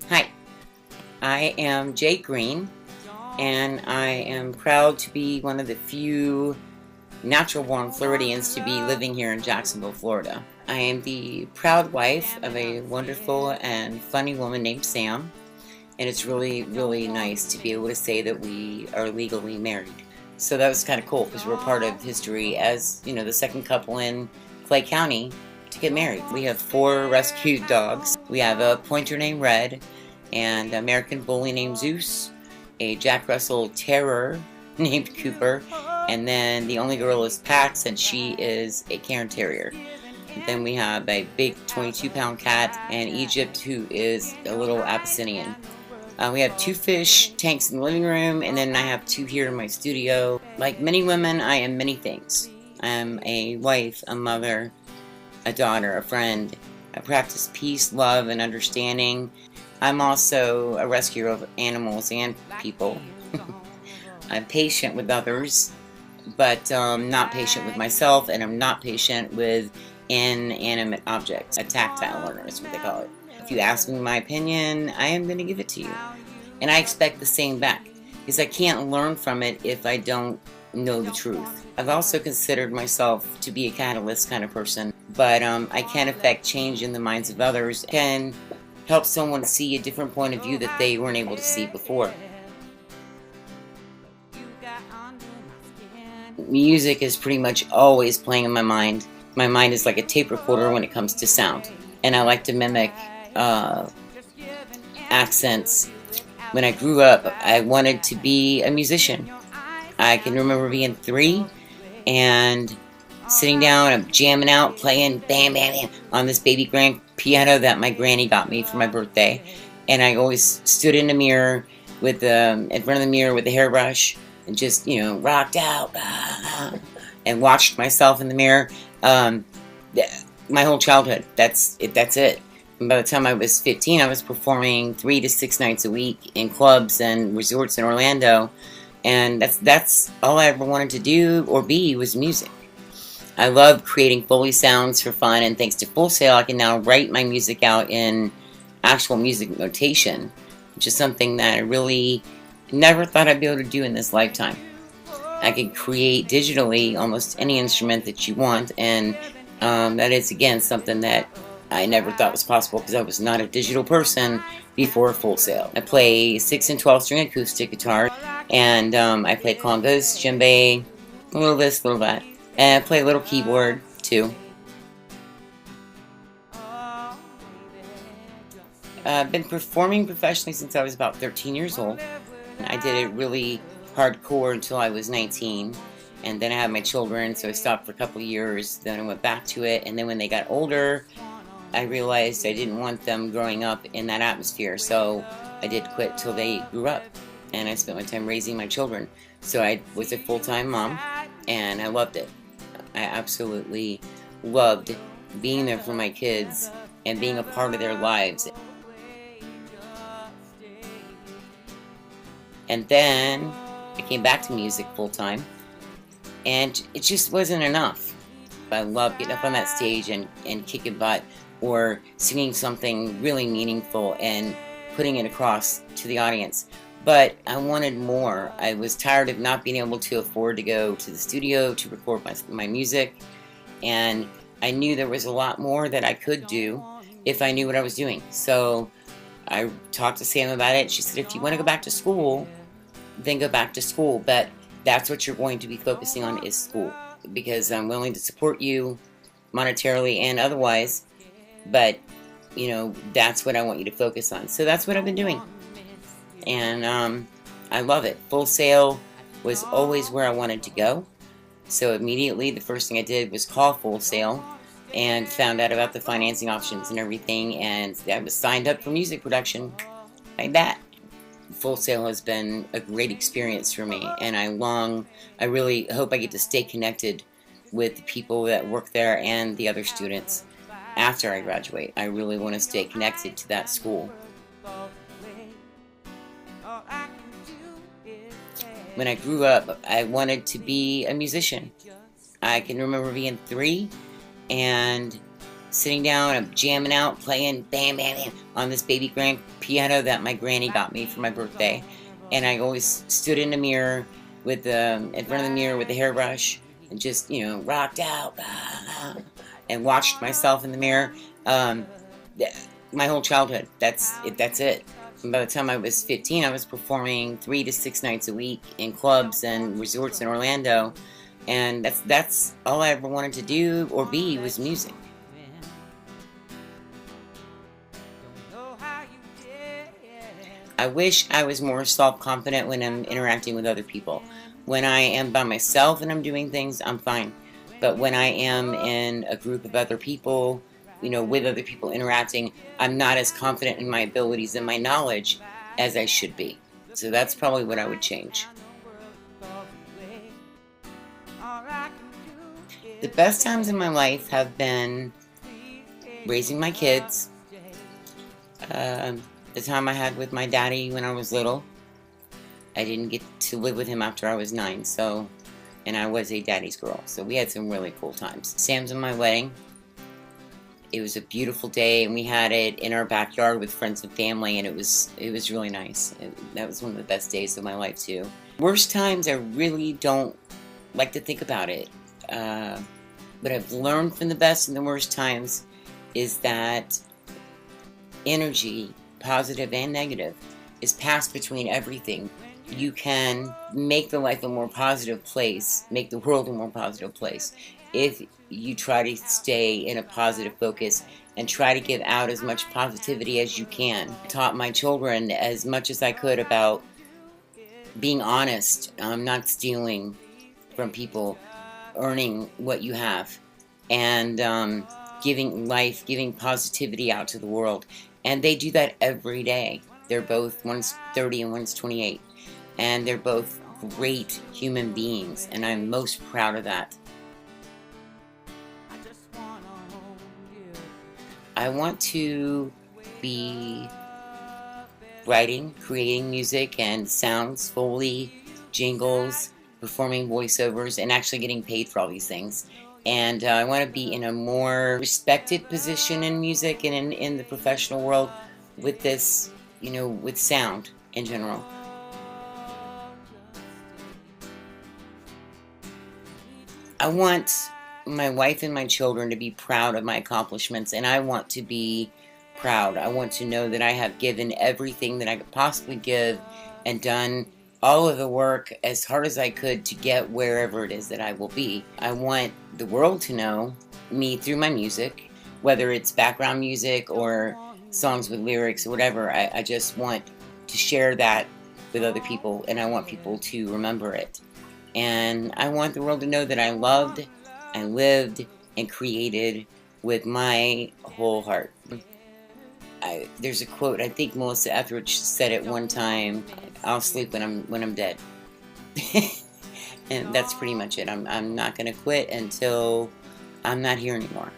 Hi, I am Jade Green, and I am proud to be one of the few natural-born Floridians to be living here in Jacksonville, Florida. I am the proud wife of a wonderful and funny woman named Sam, and it's really, really nice to be able to say that we are legally married. So that was kind of cool because we're part of history as, you know, the second couple in Clay County to get married. We have 4 rescued dogs. We have a pointer named Red, and an American bully named Zeus, a Jack Russell Terrier named Cooper, and then the only girl is Pax, and she is a Cairn Terrier. Then we have a big 22-pound cat, and Egypt, who is a little Abyssinian. We have 2 fish tanks in the living room, and then I have 2 here in my studio. Like many women, I am many things. I am a wife, a mother, a daughter, a friend. I practice peace, love, and understanding. I'm also a rescuer of animals and people. I'm patient with others, but not patient with myself, and I'm not patient with inanimate objects. A tactile learner is what they call it. If you ask me my opinion, I am going to give it to you. And I expect the same back, because I can't learn from it if I don't know the truth. I've also considered myself to be a catalyst kind of person, but I can affect change in the minds of others, can help someone see a different point of view that they weren't able to see before. Music is pretty much always playing in my mind. My mind is like a tape recorder when it comes to sound, and I like to mimic accents. When I grew up, I wanted to be a musician. I can remember being 3 and sitting down and jamming out, playing bam, bam, bam on this baby grand piano that my granny got me for my birthday. And I always stood in the mirror with in front of the mirror with the hairbrush and just, you know, rocked out and watched myself in the mirror. My whole childhood, that's it. And by the time I was 15, I was performing 3 to 6 nights a week in clubs and resorts in Orlando. And that's all I ever wanted to do or be was music. I love creating Foley sounds for fun, and thanks to Full Sail, I can now write my music out in actual music notation, which is something that I really never thought I'd be able to do in this lifetime. I can create digitally almost any instrument that you want, and that is, again, something that I never thought was possible because I was not a digital person before Full Sail. I play 6 and 12 string acoustic guitar, and I play congas, djembe, a little this, a little that. And I play a little keyboard, too. I've been performing professionally since I was about 13 years old. I did it really hardcore until I was 19. And then I had my children, so I stopped for a couple years. Then I went back to it. And then when they got older, I realized I didn't want them growing up in that atmosphere. So I did quit till they grew up. And I spent my time raising my children. So I was a full-time mom, and I loved it. I absolutely loved being there for my kids and being a part of their lives. And then I came back to music full-time, and it just wasn't enough. I love getting up on that stage and kicking butt, or singing something really meaningful and putting it across to the audience. But I wanted more. I was tired of not being able to afford to go to the studio to record my music, and I knew there was a lot more that I could do if I knew what I was doing. So I talked to Sam about it. She said, if you want to go back to school, then go back to school, but that's what you're going to be focusing on is school, because I'm willing to support you monetarily and otherwise, but you know, that's what I want you to focus on. So that's what I've been doing. And I love it. Full Sail was always where I wanted to go. So immediately the first thing I did was call Full Sail and found out about the financing options and everything, and I was signed up for music production like that. Full Sail has been a great experience for me, and I really hope I get to stay connected with the people that work there and the other students after I graduate. I really want to stay connected to that school. When I grew up, I wanted to be a musician. I can remember being 3 and sitting down, I'm jamming out, playing bam, bam, bam on this baby grand piano that my granny got me for my birthday. And I always stood in the mirror with in front of the mirror with the hairbrush and just, you know, rocked out and watched myself in the mirror. My whole childhood, that's it. And by the time I was 15, I was performing 3 to 6 nights a week in clubs and resorts in Orlando. And that's all I ever wanted to do or be was music. I wish I was more self-confident when I'm interacting with other people. When I am by myself and I'm doing things, I'm fine. But when I am in a group of other people, you know, with other people interacting, I'm not as confident in my abilities and my knowledge as I should be. So that's probably what I would change. The best times in my life have been raising my kids, the time I had with my daddy when I was little. I didn't get to live with him after I was 9, so, and I was a daddy's girl, so we had some really cool times. Sam's and my wedding. It was a beautiful day, and we had it in our backyard with friends and family, and it was really nice. That was one of the best days of my life too. Worst times, I really don't like to think about it. What I've learned from the best and the worst times is that energy, positive and negative, is passed between everything. You can make the life a more positive place, make the world a more positive place, if you try to stay in a positive focus and try to give out as much positivity as you can. I taught my children as much as I could about being honest, not stealing from people, earning what you have, and giving life, giving positivity out to the world. And they do that every day. They're both, one's 30 and one's 28. And they're both great human beings, and I'm most proud of that. I want to be writing, creating music and sounds, Foley, jingles, performing voiceovers, and actually getting paid for all these things. And I want to be in a more respected position in music and in the professional world with this, you know, with sound in general. I want my wife and my children to be proud of my accomplishments, and I want to be proud. I want to know that I have given everything that I could possibly give and done all of the work as hard as I could to get wherever it is that I will be. I want the world to know me through my music, whether it's background music or songs with lyrics or whatever. I just want to share that with other people, and I want people to remember it. And I want the world to know that I loved and lived and created with my whole heart. There's a quote, I think Melissa Etheridge said it one time, I'll sleep when I'm dead. And that's pretty much it. I'm not going to quit until I'm not here anymore.